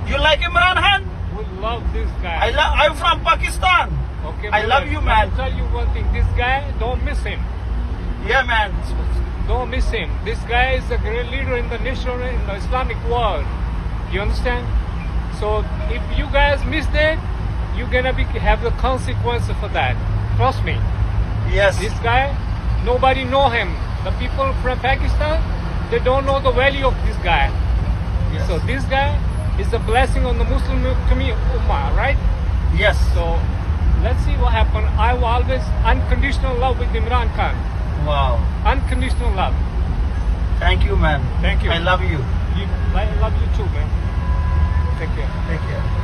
You like Imran Khan? We love this guy. I'm from Pakistan. Okay, I love you, man. I'll tell you one thing. This guy, don't miss him. Yeah, man. Don't miss him. This guy is a great leader in the nation, in the Islamic world. You understand? So if you guys miss that, you're gonna have the consequences for that. Trust me. Yes. This guy, nobody know him. The people from Pakistan, they don't know the value of this guy. Yes. So this guy is a blessing on the Muslim community, ummah, right? Yes. So let's see what happens. I will always unconditional love with Imran Khan. Wow. Unconditional love. Thank you, man. Thank you. I love you. I love you too, man. Take care. Take care.